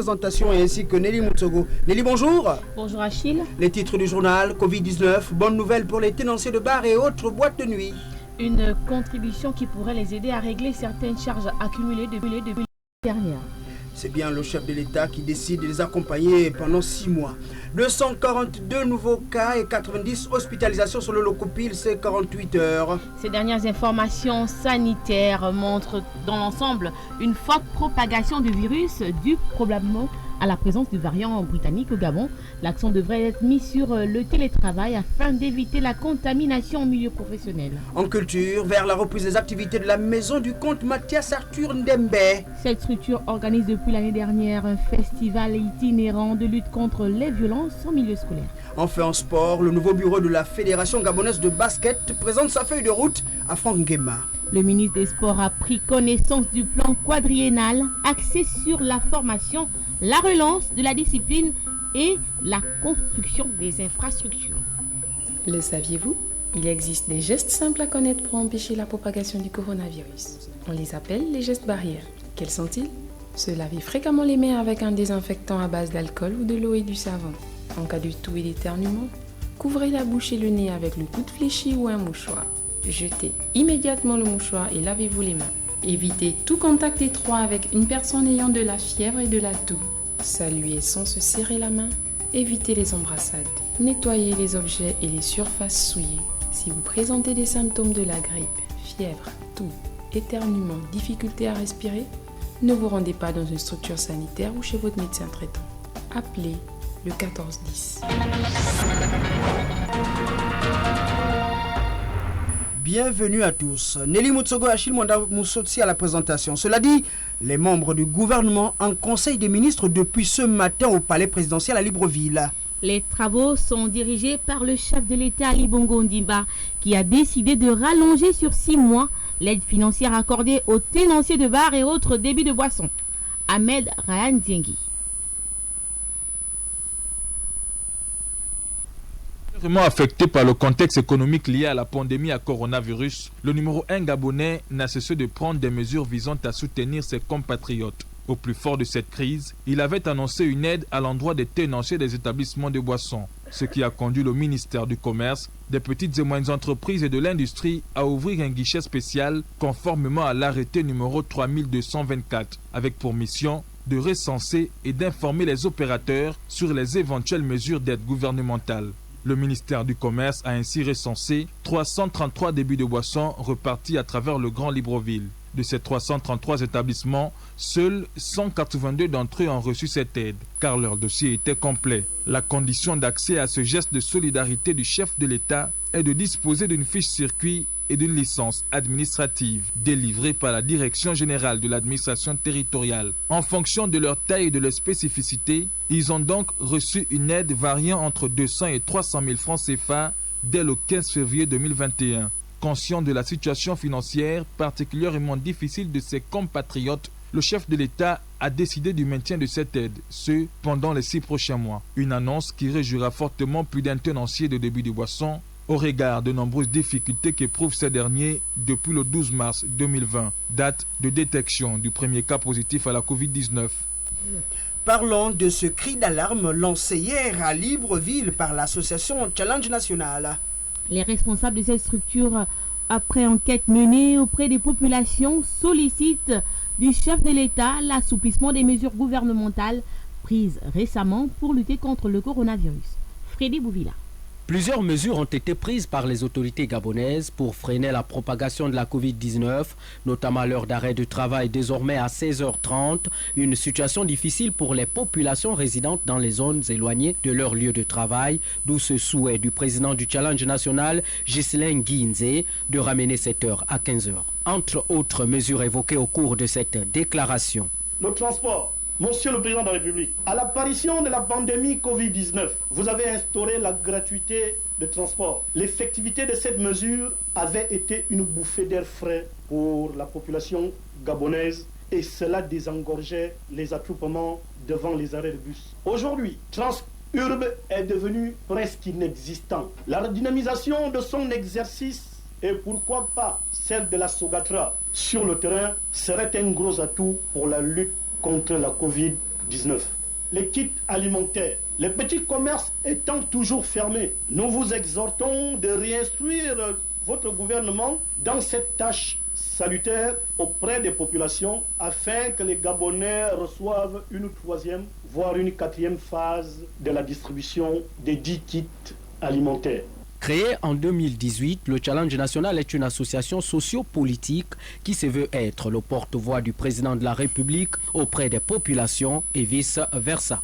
présentation ainsi que Nelly Moutsogo. Nelly, bonjour. Bonjour Achille. Les titres du journal, Covid-19, bonne nouvelle pour les tenanciers de bars et autres boîtes de nuit. Une contribution qui pourrait les aider à régler certaines charges accumulées depuis l'année dernière. C'est bien le chef de l'État qui décide de les accompagner pendant 6 mois. 242 nouveaux cas et 90 hospitalisations sur le locopile ces 48 heures. Ces dernières informations sanitaires montrent dans l'ensemble une forte propagation du virus due probablement à la présence du variant britannique au Gabon. L'accent devrait être mis sur le télétravail afin d'éviter la contamination au milieu professionnel. En culture, vers la reprise des activités de la maison du comte Mathias Arthur Ndembe. Cette structure organise depuis l'année dernière un festival itinérant de lutte contre les violences en milieu scolaire. Enfin en sport, le nouveau bureau de la Fédération gabonaise de basket présente sa feuille de route à Franck Nguema. Le ministre des Sports a pris connaissance du plan quadriennal axé sur la formation, la relance de la discipline et la construction des infrastructures. Le saviez-vous? Il existe des gestes simples à connaître pour empêcher la propagation du coronavirus. On les appelle les gestes barrières. Quels sont-ils? Se laver fréquemment les mains avec un désinfectant à base d'alcool ou de l'eau et du savon. En cas de toux et d'éternuement, couvrez la bouche et le nez avec le coude fléchi ou un mouchoir. Jetez immédiatement le mouchoir et lavez-vous les mains. Évitez tout contact étroit avec une personne ayant de la fièvre et de la toux. Saluez sans se serrer la main. Évitez les embrassades. Nettoyez les objets et les surfaces souillées. Si vous présentez des symptômes de la grippe, fièvre, toux, éternuement, difficulté à respirer, ne vous rendez pas dans une structure sanitaire ou chez votre médecin traitant. Appelez le 1410. Bienvenue à tous. Nelly Moutsogo, Achille Mwanda Moussotsi à la présentation. Cela dit, les membres du gouvernement en conseil des ministres depuis ce matin au palais présidentiel à Libreville. Les travaux sont dirigés par le chef de l'État Ali Bongo Ondimba qui a décidé de rallonger sur 6 mois l'aide financière accordée aux tenanciers de bars et autres débits de boissons. Ahmed Rahan Ziengui. Affecté par le contexte économique lié à la pandémie à coronavirus, le numéro 1 gabonais n'a cessé de prendre des mesures visant à soutenir ses compatriotes. Au plus fort de cette crise, il avait annoncé une aide à l'endroit des tenanciers des établissements de boissons, ce qui a conduit le ministère du Commerce, des petites et moyennes entreprises et de l'industrie à ouvrir un guichet spécial conformément à l'arrêté numéro 3224, avec pour mission de recenser et d'informer les opérateurs sur les éventuelles mesures d'aide gouvernementale. Le ministère du Commerce a ainsi recensé 333 débits de boissons repartis à travers le Grand Libreville. De ces 333 établissements, seuls 182 d'entre eux ont reçu cette aide, car leur dossier était complet. La condition d'accès à ce geste de solidarité du chef de l'État est de disposer d'une fiche circuit et d'une licence administrative délivrée par la Direction générale de l'administration territoriale. En fonction de leur taille et de leur spécificité, ils ont donc reçu une aide variant entre 200 et 300 000 francs CFA dès le 15 février 2021. Conscient de la situation financière particulièrement difficile de ses compatriotes, le chef de l'État a décidé du maintien de cette aide, ce pendant les 6 prochains mois. Une annonce qui réjouira fortement plus d'un tenancier de débit de boissons au regard de nombreuses difficultés qu'éprouvent ces derniers depuis le 12 mars 2020, date de détection du premier cas positif à la Covid-19. Parlons de ce cri d'alarme lancé hier à Libreville par l'association Challenge National. Les responsables de cette structure, après enquête menée auprès des populations, sollicitent du chef de l'État l'assouplissement des mesures gouvernementales prises récemment pour lutter contre le coronavirus. Freddy Bouvila. Plusieurs mesures ont été prises par les autorités gabonaises pour freiner la propagation de la Covid-19, notamment l'heure d'arrêt de travail désormais à 16h30, une situation difficile pour les populations résidentes dans les zones éloignées de leur lieu de travail, d'où ce souhait du président du Challenge National, Ghislain Guinzé, de ramener cette heure à 15h. Entre autres mesures évoquées au cours de cette déclaration. Le transport. Monsieur le Président de la République, à l'apparition de la pandémie Covid-19, vous avez instauré la gratuité de transport. L'effectivité de cette mesure avait été une bouffée d'air frais pour la population gabonaise et cela désengorgeait les attroupements devant les arrêts de bus. Aujourd'hui, Transurb est devenu presque inexistant. La dynamisation de son exercice et pourquoi pas celle de la Sogatra sur le terrain serait un gros atout pour la lutte contre la Covid-19. Covid-19. Les kits alimentaires, les petits commerces étant toujours fermés, nous vous exhortons de réinstruire votre gouvernement dans cette tâche salutaire auprès des populations afin que les Gabonais reçoivent une troisième, voire une quatrième phase de la distribution des 10 kits alimentaires. Créé en 2018, le Challenge National est une association socio-politique qui se veut être le porte-voix du président de la République auprès des populations et vice-versa.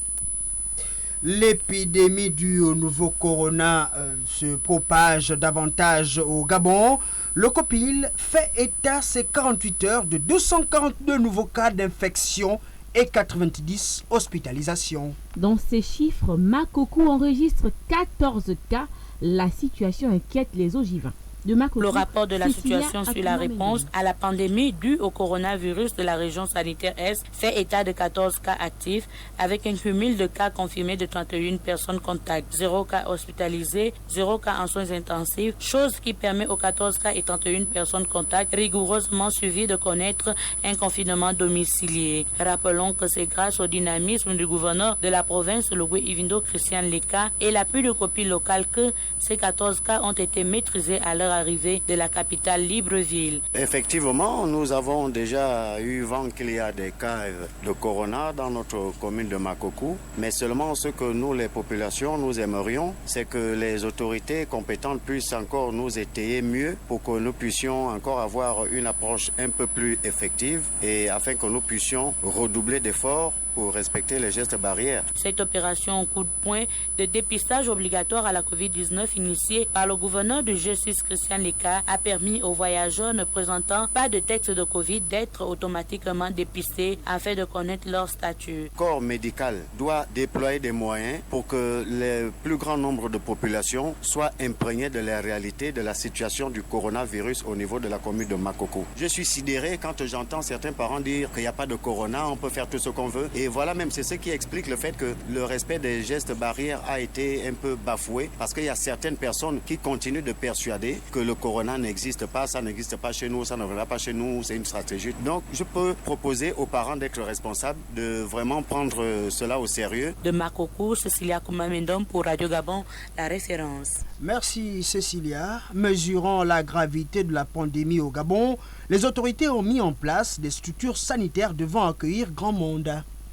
L'épidémie due au nouveau corona se propage davantage au Gabon. Le COPIL fait état ces 48 heures de 242 nouveaux cas d'infection et 90 hospitalisations. Dans ces chiffres, Makoko enregistre 14 cas. La situation inquiète les ogivins. Le rapport de la situation sur la réponse à la pandémie due au coronavirus de la région sanitaire Est fait état de 14 cas actifs avec un cumul de cas confirmés de 31 personnes contacts, 0 cas hospitalisés, 0 cas en soins intensifs, chose qui permet aux 14 cas et 31 personnes contacts rigoureusement suivis de connaître un confinement domicilié. Rappelons que c'est grâce au dynamisme du gouverneur de la province, le Ivindo Christian Leka, et l'appui de copies locales que ces 14 cas ont été maîtrisés à leur arrivée de la capitale Libreville. Effectivement, nous avons déjà eu vent qu'il y a des cas de corona dans notre commune de Makoko, mais seulement ce que nous, les populations, nous aimerions, c'est que les autorités compétentes puissent encore nous étayer mieux pour que nous puissions encore avoir une approche un peu plus effective et afin que nous puissions redoubler d'efforts pour respecter les gestes barrières. Cette opération coup de poing de dépistage obligatoire à la Covid-19 initiée par le gouverneur de justice Christian Leka a permis aux voyageurs ne présentant pas de texte de Covid d'être automatiquement dépistés afin de connaître leur statut. Le corps médical doit déployer des moyens pour que le plus grand nombre de populations soient imprégnées de la réalité de la situation du coronavirus au niveau de la commune de Makoko. Je suis sidéré quand j'entends certains parents dire qu'il n'y a pas de corona, on peut faire tout ce qu'on veut. Et voilà même, c'est ce qui explique le fait que le respect des gestes barrières a été un peu bafoué parce qu'il y a certaines personnes qui continuent de persuader que le corona n'existe pas, ça n'existe pas chez nous, ça ne viendra pas chez nous, c'est une stratégie. Donc je peux proposer aux parents d'être responsables, de vraiment prendre cela au sérieux. De Makoko, Cécilia Koumamendom pour Radio Gabon, la référence. Merci Cécilia. Mesurant la gravité de la pandémie au Gabon, les autorités ont mis en place des structures sanitaires devant accueillir grand monde.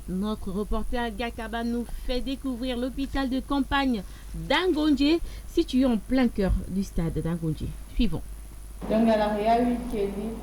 Notre reporter Gakaba nous fait découvrir l'hôpital de campagne d'Angondje, situé en plein cœur du stade d'Angondje. Suivons. Donc il y a la Réa 8 qui est libre.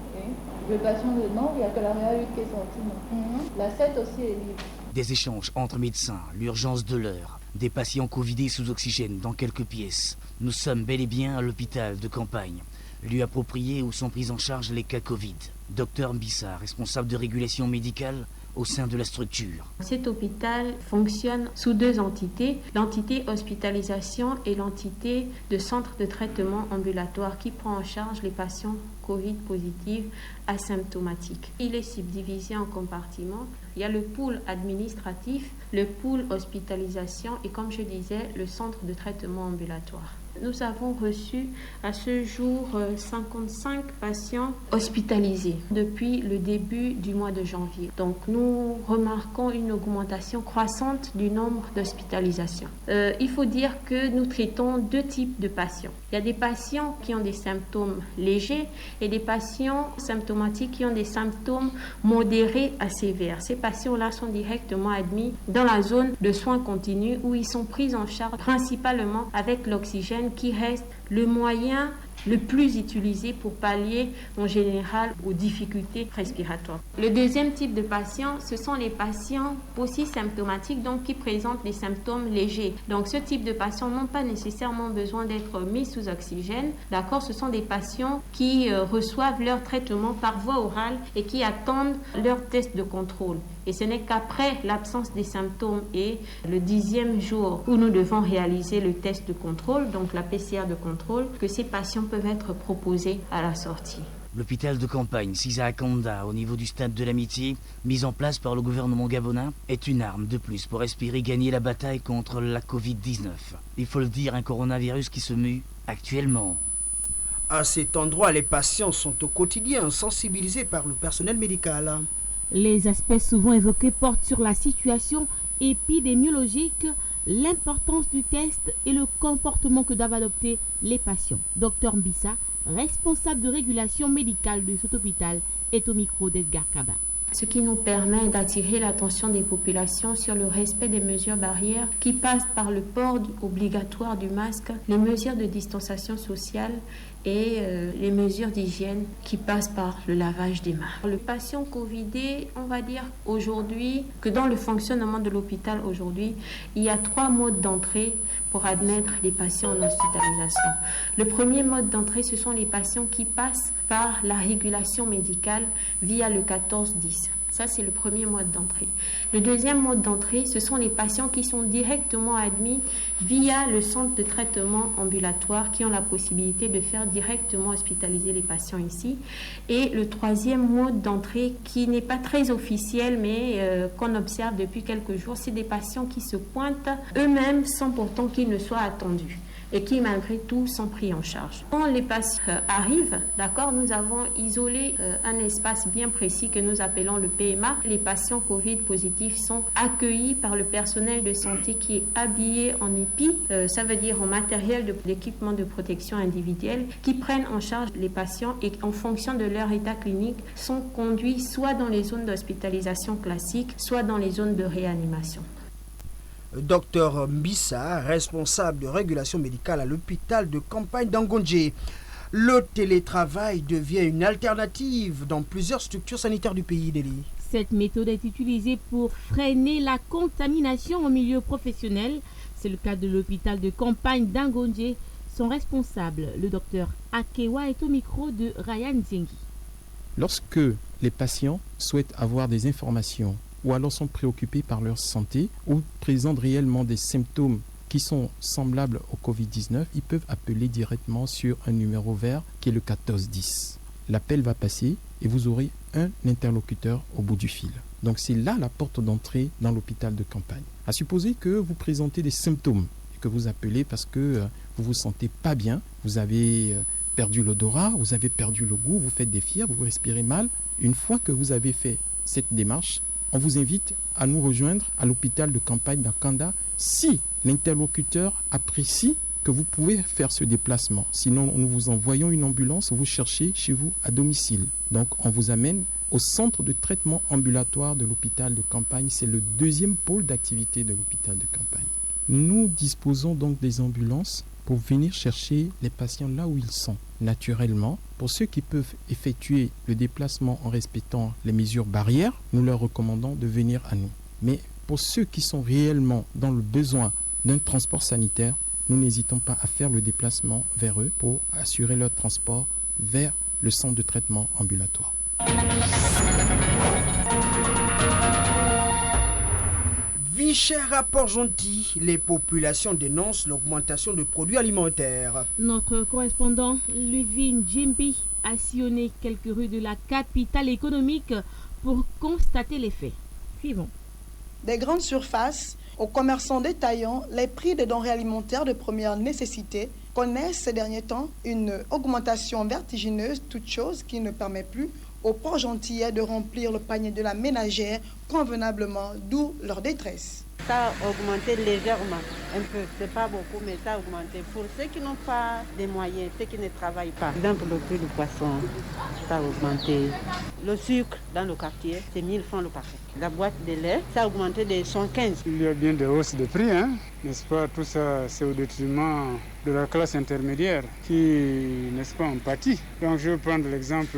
Le patient de non, il n'y a que la Réa 8 qui est sortie. La 7 aussi est libre. Des échanges entre médecins, l'urgence de l'heure, des patients covidés sous oxygène dans quelques pièces. Nous sommes bel et bien à l'hôpital de campagne, lieu approprié où sont pris en charge les cas Covid. Docteur Mbissa, responsable de régulation médicale au sein de la structure. Cet hôpital fonctionne sous deux entités, l'entité hospitalisation et l'entité de centre de traitement ambulatoire qui prend en charge les patients Covid positifs asymptomatiques. Il est subdivisé en compartiments. Il y a le pôle administratif, le pôle hospitalisation et comme je disais, le centre de traitement ambulatoire. Nous avons reçu à ce jour 55 patients hospitalisés depuis le début du mois de janvier. Donc nous remarquons une augmentation croissante du nombre d'hospitalisations. Il faut dire que nous traitons deux types de patients. Il y a des patients qui ont des symptômes légers et des patients symptomatiques qui ont des symptômes modérés à sévères. Ces patients-là sont directement admis dans la zone de soins continus où ils sont pris en charge principalement avec l'oxygène qui reste le moyen le plus utilisé pour pallier en général aux difficultés respiratoires. Le deuxième type de patients, ce sont les patients aussi symptomatiques, donc qui présentent des symptômes légers. Donc ce type de patients n'ont pas nécessairement besoin d'être mis sous oxygène. D'accord, ce sont des patients qui reçoivent leur traitement par voie orale et qui attendent leur test de contrôle. Et ce n'est qu'après l'absence des symptômes et le 10e jour où nous devons réaliser le test de contrôle, donc la PCR de contrôle, que ces patients peuvent être proposés à la sortie. L'hôpital de campagne Sisa Akanda, au niveau du stade de l'Amitié, mis en place par le gouvernement gabonais, est une arme de plus pour espérer gagner la bataille contre la Covid-19. Il faut le dire, un coronavirus qui se mue actuellement. À cet endroit, les patients sont au quotidien sensibilisés par le personnel médical. Les aspects souvent évoqués portent sur la situation épidémiologique, l'importance du test et le comportement que doivent adopter les patients. Dr Mbissa, responsable de régulation médicale de cet hôpital, est au micro d'Edgar Kaba. Ce qui nous permet d'attirer l'attention des populations sur le respect des mesures barrières qui passent par le port obligatoire du masque, les mesures de distanciation sociale et les mesures d'hygiène qui passent par le lavage des mains. Le patient covidé, on va dire aujourd'hui que dans le fonctionnement de l'hôpital aujourd'hui, il y a 3 modes d'entrée pour admettre les patients en hospitalisation. Le premier mode d'entrée, ce sont les patients qui passent par la régulation médicale via le 1410. Ça, c'est le premier mode d'entrée. Le deuxième mode d'entrée, ce sont les patients qui sont directement admis via le centre de traitement ambulatoire, qui ont la possibilité de faire directement hospitaliser les patients ici. Et le troisième mode d'entrée, qui n'est pas très officiel, mais qu'on observe depuis quelques jours, c'est des patients qui se pointent eux-mêmes sans pourtant qu'ils ne soient attendus, et qui malgré tout sont pris en charge. Quand les patients arrivent, d'accord, nous avons isolé un espace bien précis que nous appelons le PMA. Les patients Covid positifs sont accueillis par le personnel de santé qui est habillé en EPI, ça veut dire en matériel d'équipement de protection individuelle, qui prennent en charge les patients et en fonction de leur état clinique sont conduits soit dans les zones d'hospitalisation classiques, soit dans les zones de réanimation. Dr Mbissa, responsable de régulation médicale à l'hôpital de campagne d'Angondje. Le télétravail devient une alternative dans plusieurs structures sanitaires du pays, Deli. Cette méthode est utilisée pour freiner la contamination au milieu professionnel. C'est le cas de l'hôpital de campagne d'Angondje. Son responsable, le docteur Akewa, est au micro de Ryan Zengi. Lorsque les patients souhaitent avoir des informations ou alors sont préoccupés par leur santé ou présentent réellement des symptômes qui sont semblables au Covid-19, ils peuvent appeler directement sur un numéro vert qui est le 1410. L'appel va passer et vous aurez un interlocuteur au bout du fil. Donc c'est là la porte d'entrée dans l'hôpital de campagne. À supposer que vous présentez des symptômes et que vous appelez parce que vous vous sentez pas bien, vous avez perdu l'odorat, vous avez perdu le goût, vous faites des fièvres, vous respirez mal. Une fois que vous avez fait cette démarche, on vous invite à nous rejoindre à l'hôpital de campagne d'Akanda si l'interlocuteur apprécie que vous pouvez faire ce déplacement. Sinon, nous vous envoyons une ambulance, vous cherchez chez vous à domicile. Donc, on vous amène au centre de traitement ambulatoire de l'hôpital de campagne. C'est le deuxième pôle d'activité de l'hôpital de campagne. Nous disposons donc des ambulances pour venir chercher les patients là où ils sont. Naturellement, pour ceux qui peuvent effectuer le déplacement en respectant les mesures barrières, nous leur recommandons de venir à nous. Mais pour ceux qui sont réellement dans le besoin d'un transport sanitaire, nous n'hésitons pas à faire le déplacement vers eux pour assurer leur transport vers le centre de traitement ambulatoire. Vie chère à Port-Gentil, les populations dénoncent l'augmentation de produits alimentaires. Notre correspondant Ludwig Jimbi a sillonné quelques rues de la capitale économique pour constater les faits. Suivons. Des grandes surfaces aux commerçants détaillants, les prix des denrées alimentaires de première nécessité connaissent ces derniers temps une augmentation vertigineuse, toute chose qui ne permet plus aux Port-Gentillais de remplir le panier de la ménagère convenablement, d'où leur détresse. Ça a augmenté légèrement, un peu, c'est pas beaucoup, mais ça a augmenté. Pour ceux qui n'ont pas de moyens, ceux qui ne travaillent pas. Par exemple, le prix du poisson, ça a augmenté. Le sucre dans le quartier, c'est 1000 francs le paquet. La boîte de lait, ça a augmenté de 115. Il y a bien des hausses de prix, n'est-ce pas? Tout ça, c'est au détriment de la classe intermédiaire qui, n'est-ce pas, en pâtit. Donc je vais prendre l'exemple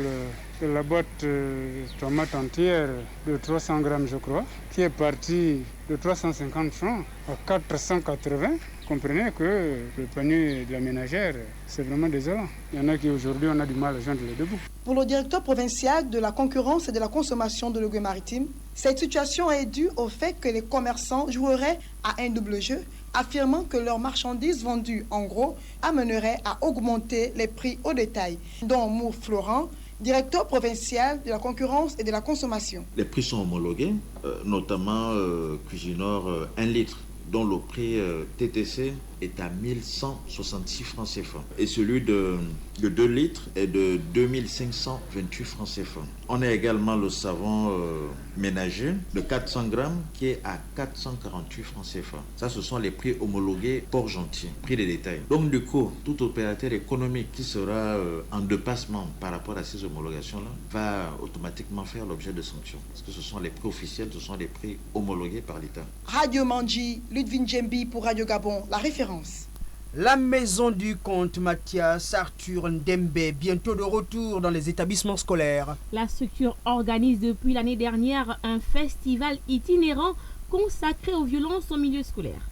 de la boîte de tomates entières de 300 grammes, je crois, qui est partie de 350 francs à 480. Comprenez que le panier de la ménagère, c'est vraiment désolant. Il y en a qui aujourd'hui, on a du mal à joindre les deux bouts. Pour le directeur provincial de la concurrence et de la consommation de l'Ogooué-Maritime, cette situation est due au fait que les commerçants joueraient à un double jeu, affirmant que leurs marchandises vendues en gros amèneraient à augmenter les prix au détail, dont Mour Florent, directeur provincial de la concurrence et de la consommation. Les prix sont homologués, notamment Cuisinor 1 litre, dont le prix TTC est à 1166 francs CFA et celui de 2 litres est de 2528 francs CFA. On a également le savon ménager de 400 grammes qui est à 448 francs CFA. Ça, ce sont les prix homologués Port-Gentil, prix des détails. Donc du coup, tout opérateur économique qui sera en dépassement par rapport à ces homologations-là va automatiquement faire l'objet de sanctions. Parce que ce sont les prix officiels, ce sont les prix homologués par l'État. Radio Mandji, Ludwin Djembi pour Radio Gabon, la référence. La maison du comte Mathias Arthur Ndembe, bientôt de retour dans les établissements scolaires. La structure organise depuis l'année dernière un festival itinérant consacré aux violences en milieu scolaire.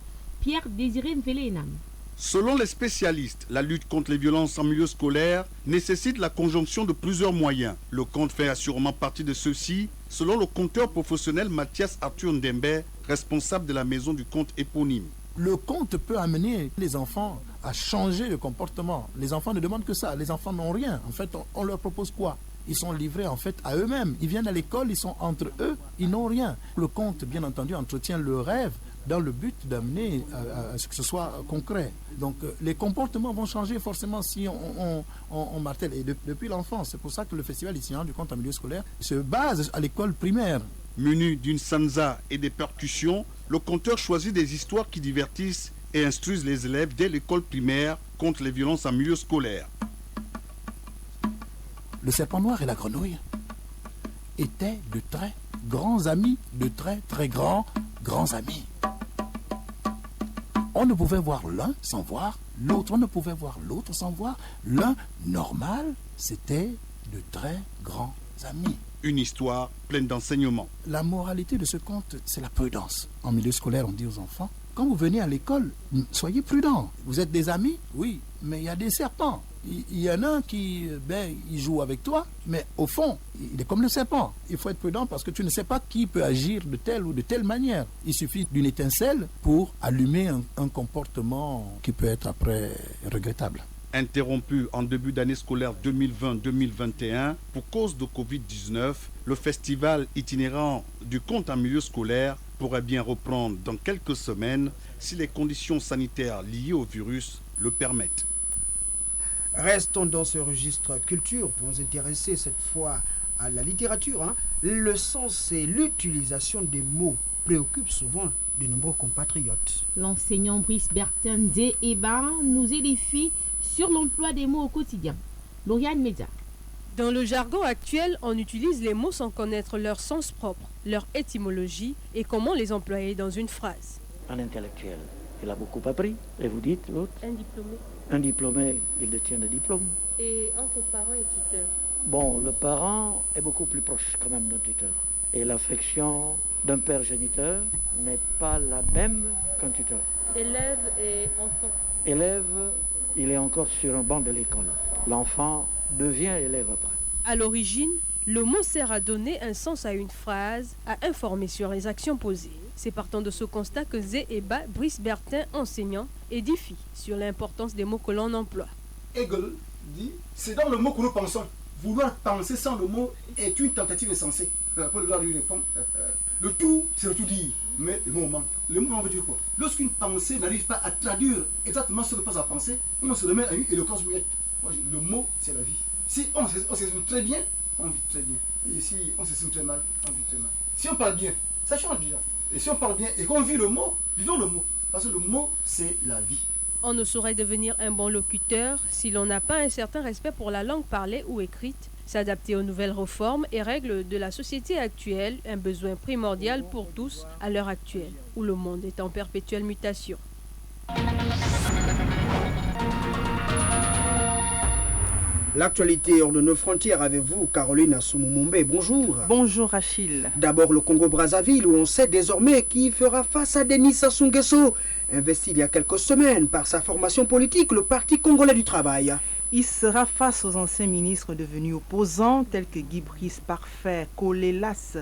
Pierre Désiré Mvele-Enam. Selon les spécialistes, la lutte contre les violences en milieu scolaire nécessite la conjonction de plusieurs moyens. Le conte fait assurément partie de ceux-ci, selon le conteur professionnel Mathias Arthur Ndembe, responsable de la maison du conte éponyme. Le conte peut amener les enfants à changer de comportement. Les enfants ne demandent que ça. Les enfants n'ont rien. En fait, on leur propose quoi? Ils sont livrés en fait à eux-mêmes. Ils viennent à l'école, ils sont entre eux, ils n'ont rien. Le conte, bien entendu, entretient le rêve dans le but d'amener à ce que ce soit concret. Donc les comportements vont changer forcément si on martèle. Et depuis l'enfance, c'est pour ça que le festival itinérant du conte en milieu scolaire se base à l'école primaire. Muni d'une sansa et des percussions, le conteur choisit des histoires qui divertissent et instruisent les élèves dès l'école primaire contre les violences en milieu scolaire. Le serpent noir et la grenouille étaient de très grands amis, de très très grands amis. On ne pouvait voir l'un sans voir l'autre, on ne pouvait voir l'autre sans voir l'un. Normal, c'était de très grands amis. Une histoire pleine d'enseignements. La moralité de ce conte, c'est la prudence. En milieu scolaire, on dit aux enfants, quand vous venez à l'école, soyez prudents. Vous êtes des amis? Oui, mais il y a des serpents. Il y en a un qui il joue avec toi, mais au fond, il est comme le serpent. Il faut être prudent parce que tu ne sais pas qui peut agir de telle ou de telle manière. Il suffit d'une étincelle pour allumer un comportement qui peut être après regrettable. Interrompu en début d'année scolaire 2020-2021 pour cause de Covid-19, le festival itinérant du conte en milieu scolaire pourrait bien reprendre dans quelques semaines si les conditions sanitaires liées au virus le permettent. Restons dans ce registre culture pour nous intéresser cette fois à la littérature. Le sens et l'utilisation des mots préoccupent souvent de nombreux compatriotes. L'enseignant Brice Bertin Zé-Eba nous édifie sur l'emploi des mots au quotidien. Lauriane Meza. Dans le jargon actuel, on utilise les mots sans connaître leur sens propre, leur étymologie et comment les employer dans une phrase. Un intellectuel, il a beaucoup appris. Et vous dites l'autre? Un diplômé. Un diplômé, il détient le diplôme. Et entre parent et tuteur? Bon, le parent est beaucoup plus proche quand même d'un tuteur. Et l'affection d'un père géniteur n'est pas la même qu'un tuteur. Élève et enfant? Élève, il est encore sur un banc de l'école. L'enfant devient élève après. À l'origine, le mot sert à donner un sens à une phrase, à informer sur les actions posées. C'est partant de ce constat que Zé-Eba, Brice Bertin, enseignant, édifie sur l'importance des mots que l'on emploie. Hegel dit, c'est dans le mot que nous pensons. Vouloir penser sans le mot est une tentative insensée. Paul va lui répondre, le tout, c'est le tout dire, mais le mot manque. Le mot veut dire quoi? Lorsqu'une pensée n'arrive pas à traduire exactement ce que passe à penser, on se remet à une éloquence muette. Le mot, c'est la vie. Si on s'exprime très bien, on vit très bien. Et si on s'exprime très mal, on vit très mal. Si on parle bien, ça change déjà. Et si on parle bien et qu'on vit le mot, vivons le mot. Parce que le mot, c'est la vie. On ne saurait devenir un bon locuteur si l'on n'a pas un certain respect pour la langue parlée ou écrite, s'adapter aux nouvelles réformes et règles de la société actuelle, un besoin primordial pour tous à l'heure actuelle, où le monde est en perpétuelle mutation. L'actualité hors de nos frontières avec vous, Caroline Assoumou-Mombé. Bonjour. Bonjour Achille. D'abord le Congo-Brazzaville où on sait désormais qu'il fera face à Denis Sassou Nguesso, investi il y a quelques semaines par sa formation politique, le Parti congolais du travail. Il sera face aux anciens ministres devenus opposants tels que Guy Brice Parfait, Kolélas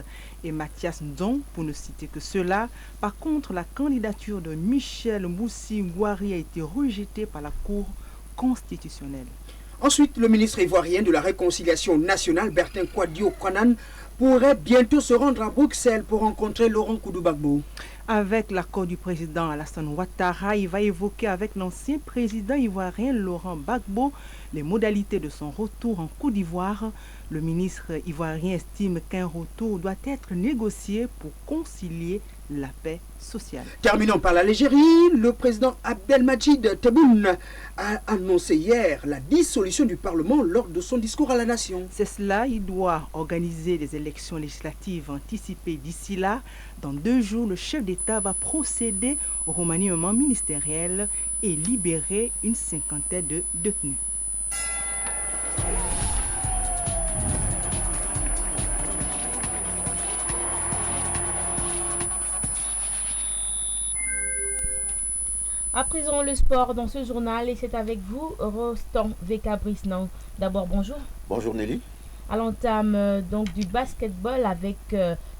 et Mathias Ndong, pour ne citer que ceux-là. Par contre, la candidature de Michel Moussi Ngouari a été rejetée par la Cour constitutionnelle. Ensuite, le ministre ivoirien de la Réconciliation nationale, Bertin Kouadio Kwanan, pourrait bientôt se rendre à Bruxelles pour rencontrer Laurent Koudou-Gbagbo. Avec l'accord du président Alassane Ouattara, il va évoquer avec l'ancien président ivoirien Laurent Gbagbo les modalités de son retour en Côte d'Ivoire. Le ministre ivoirien estime qu'un retour doit être négocié pour concilier la paix sociale. Terminons par l'Algérie. Le président Abdelmadjid Tebboune a annoncé hier la dissolution du Parlement lors de son discours à la nation. C'est cela, il doit organiser des élections législatives anticipées d'ici là. Dans 2 jours, le chef d'État va procéder au remaniement ministériel et libérer une 50aine de détenus. À présent, le sport dans ce journal, et c'est avec vous, Rostand VK Brisnan. D'abord, bonjour. Bonjour Nelly. À l'entame donc du basketball avec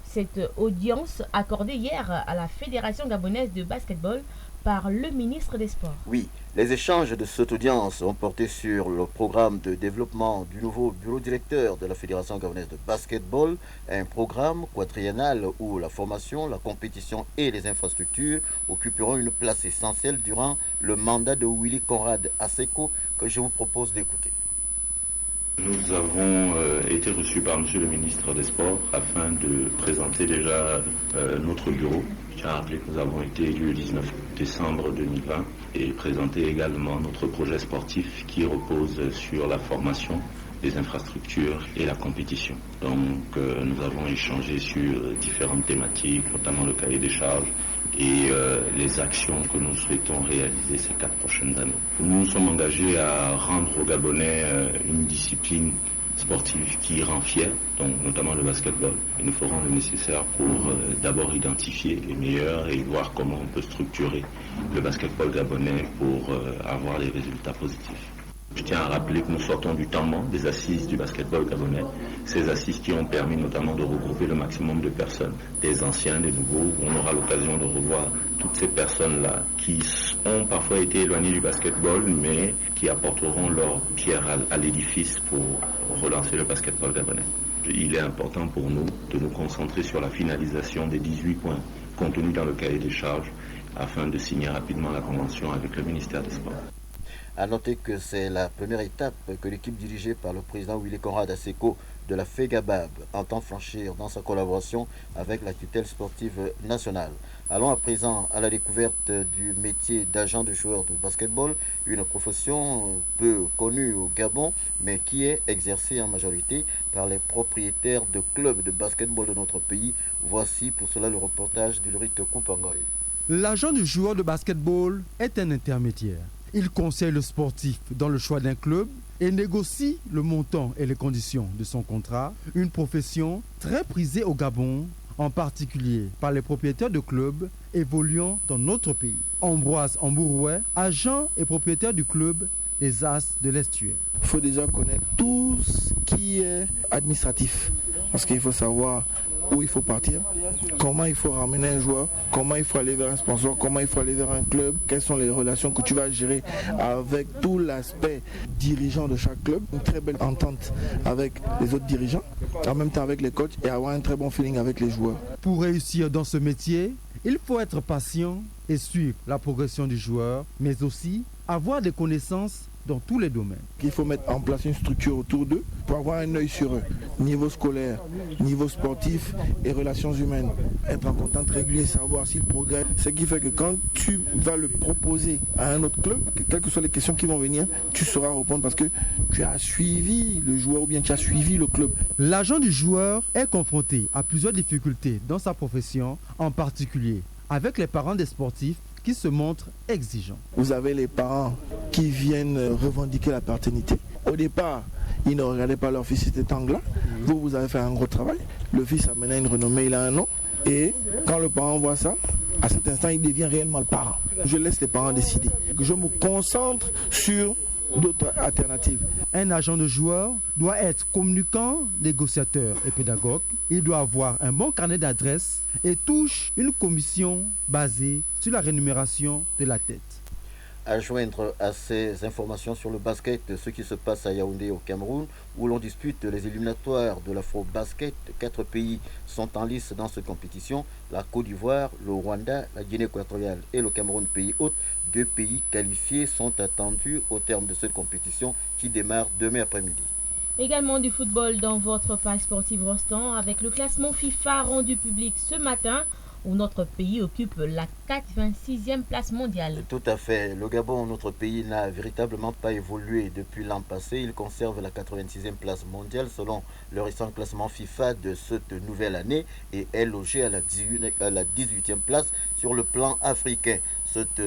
cette audience accordée hier à la Fédération gabonaise de basketball par le ministre des Sports. Oui, les échanges de cette audience ont porté sur le programme de développement du nouveau bureau directeur de la Fédération gabonaise de basketball, un programme quadriennal où la formation, la compétition et les infrastructures occuperont une place essentielle durant le mandat de Willy Conrad Asseco que je vous propose d'écouter. Nous avons été reçus par M. le ministre des Sports afin de présenter déjà notre bureau. Je tiens à rappeler que nous avons été élus le 19 décembre 2020 et présenter également notre projet sportif qui repose sur la formation, les infrastructures et la compétition. Donc nous avons échangé sur différentes thématiques, notamment le cahier des charges et les actions que nous souhaitons réaliser ces 4 prochaines années. Nous nous sommes engagés à rendre aux Gabonais une discipline sportive qui rend fier, donc notamment le basketball. Et nous ferons le nécessaire pour d'abord identifier les meilleurs et voir comment on peut structurer le basketball gabonais pour avoir des résultats positifs. Je tiens à rappeler que nous sortons du temps mort des assises du basketball gabonais, ces assises qui ont permis notamment de regrouper le maximum de personnes, des anciens, des nouveaux, où on aura l'occasion de revoir toutes ces personnes-là qui ont parfois été éloignées du basketball, mais qui apporteront leur pierre à l'édifice pour relancer le basketball gabonais. Il est important pour nous de nous concentrer sur la finalisation des 18 points contenus dans le cahier des charges afin de signer rapidement la convention avec le ministère des Sports. A noter que c'est la première étape que l'équipe dirigée par le président Willy Conrad Asseco de la FEGABAB entend franchir dans sa collaboration avec la tutelle sportive nationale. Allons à présent à la découverte du métier d'agent de joueur de basketball, une profession peu connue au Gabon, mais qui est exercée en majorité par les propriétaires de clubs de basketball de notre pays. Voici pour cela le reportage d'Ulrich Koupangoy. L'agent du joueur de basketball est un intermédiaire. Il conseille le sportif dans le choix d'un club et négocie le montant et les conditions de son contrat, une profession très prisée au Gabon, en particulier par les propriétaires de clubs évoluant dans notre pays. Ambroise Ambourouet, agent et propriétaire du club des As de l'Estuaire. Il faut déjà connaître tout ce qui est administratif, parce qu'il faut savoir où il faut partir, comment il faut ramener un joueur, comment il faut aller vers un sponsor, comment il faut aller vers un club, quelles sont les relations que tu vas gérer avec tout l'aspect dirigeant de chaque club, une très belle entente avec les autres dirigeants, en même temps avec les coachs et avoir un très bon feeling avec les joueurs. Pour réussir dans ce métier, il faut être patient et suivre la progression du joueur, mais aussi avoir des connaissances dans tous les domaines. Il faut mettre en place une structure autour d'eux pour avoir un œil sur eux, niveau scolaire, niveau sportif et relations humaines. Être en contact régulier, savoir s'ils progressent. Ce qui fait que quand tu vas le proposer à un autre club, quelles que soient les questions qui vont venir, tu sauras répondre parce que tu as suivi le joueur ou bien tu as suivi le club. L'agent du joueur est confronté à plusieurs difficultés dans sa profession, en particulier avec les parents des sportifs qui se montrent exigeants. Vous avez les parents qui viennent revendiquer la paternité. Au départ, ils ne regardaient pas leur fils, c'était Angla. Vous avez fait un gros travail. Le fils a maintenant une renommée, il a un nom. Et quand le parent voit ça, à cet instant, il devient réellement le parent. Je laisse les parents décider. Je me concentre sur d'autres alternatives. Un agent de joueur doit être communicant, négociateur et pédagogue. Il doit avoir un bon carnet d'adresses et touche une commission basée sur la rémunération de la tête. À joindre à ces informations sur le basket, ce qui se passe à Yaoundé au Cameroun, où l'on dispute les éliminatoires de l'Afro-Basket. 4 pays sont en lice dans cette compétition. La Côte d'Ivoire, le Rwanda, la Guinée équatoriale et le Cameroun, pays hôte. 2 pays qualifiés sont attendus au terme de cette compétition qui démarre demain après-midi. Également du football dans votre page sportive Rostand avec le classement FIFA rendu public ce matin, où notre pays occupe la 86e place mondiale. Tout à fait. Le Gabon, notre pays, n'a véritablement pas évolué depuis l'an passé. Il conserve la 86e place mondiale selon le récent classement FIFA de cette nouvelle année et est logé à la 18e place sur le plan africain. Cette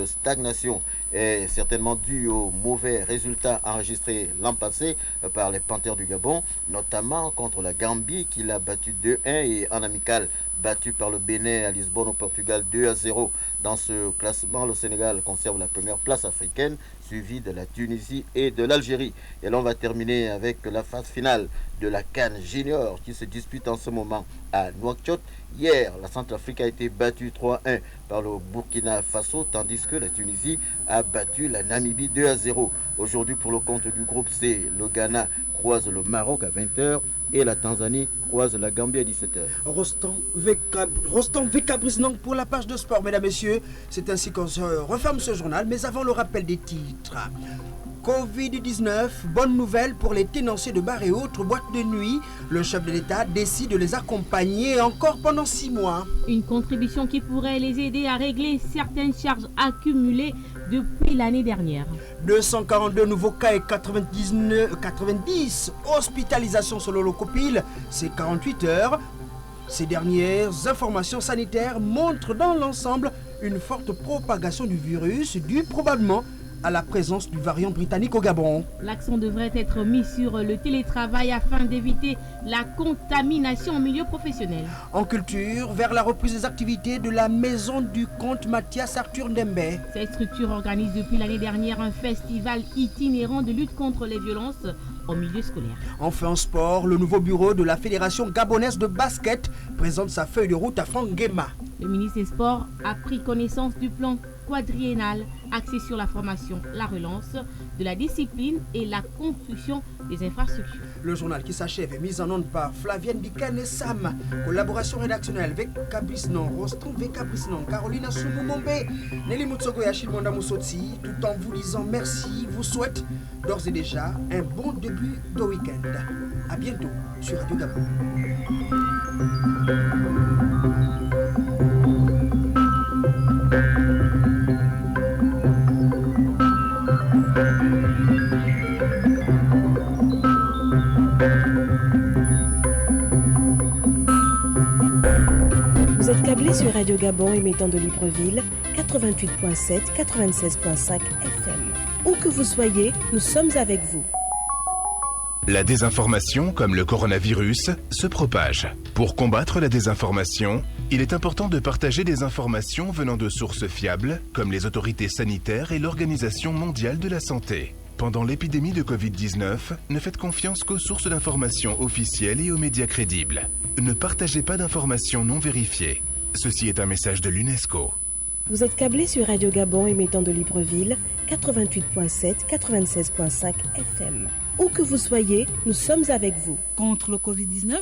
stagnation est certainement due aux mauvais résultats enregistrés l'an passé par les Panthères du Gabon, notamment contre la Gambie qui l'a battu 2-1 et en amical battu par le Bénin à Lisbonne au Portugal 2-0. Dans ce classement, le Sénégal conserve la première place africaine, suivi de la Tunisie et de l'Algérie. Et l'on va terminer avec la phase finale de la CAN Junior qui se dispute en ce moment à Nouakchott. Hier, la Centrafrique a été battue 3-1 par le Burkina Faso, tandis que la Tunisie a battu la Namibie 2-0. Aujourd'hui, pour le compte du groupe C, le Ghana croise le Maroc à 20h et la Tanzanie croise la Gambie à 17h. Rostand VK Brisnang pour la page de sport, mesdames, messieurs. C'est ainsi qu'on se referme ce journal, mais avant le rappel des titres. Covid-19, bonne nouvelle pour les tenanciers de bars et autres boîtes de nuit. Le chef de l'État décide de les accompagner encore pendant 6 mois. Une contribution qui pourrait les aider à régler certaines charges accumulées depuis l'année dernière. 242 nouveaux cas et 90 hospitalisations selon le COPIL, c'est 48 heures. Ces dernières informations sanitaires montrent dans l'ensemble une forte propagation du virus due probablement à la présence du variant britannique au Gabon. L'accent devrait être mis sur le télétravail afin d'éviter la contamination en milieu professionnel. En culture, vers la reprise des activités de la maison du comte Mathias Arthur Ndembe. Cette structure organise depuis l'année dernière un festival itinérant de lutte contre les violences au milieu scolaire. Enfin en sport, le nouveau bureau de la Fédération gabonaise de basket présente sa feuille de route à Franck Guéma. Le ministre des Sports a pris connaissance du plan quadriennal axé sur la formation, la relance de la discipline et la construction des infrastructures. Le journal qui s'achève est mis en onde par Flavienne Bikan et Sam. Collaboration rédactionnelle avec Cabrisnan, Rostand Vekabrisnan, Carolina Soumou-Mombe, Nelly Mutsogo et Achille Monda Moussotsi. Tout en vous disant merci, vous souhaite d'ores et déjà un bon début de week-end. A bientôt sur Radio Gabon. Vous êtes câblé sur Radio Gabon émettant de Libreville, 88.7, 96.5 FM. Où que vous soyez, nous sommes avec vous. La désinformation, comme le coronavirus, se propage. Pour combattre la désinformation, il est important de partager des informations venant de sources fiables, comme les autorités sanitaires et l'Organisation mondiale de la santé. Pendant l'épidémie de Covid-19, ne faites confiance qu'aux sources d'informations officielles et aux médias crédibles. Ne partagez pas d'informations non vérifiées. Ceci est un message de l'UNESCO. Vous êtes câblé sur Radio Gabon émettant de Libreville, 88.7, 96.5 FM. Où que vous soyez, nous sommes avec vous. Contre le Covid-19,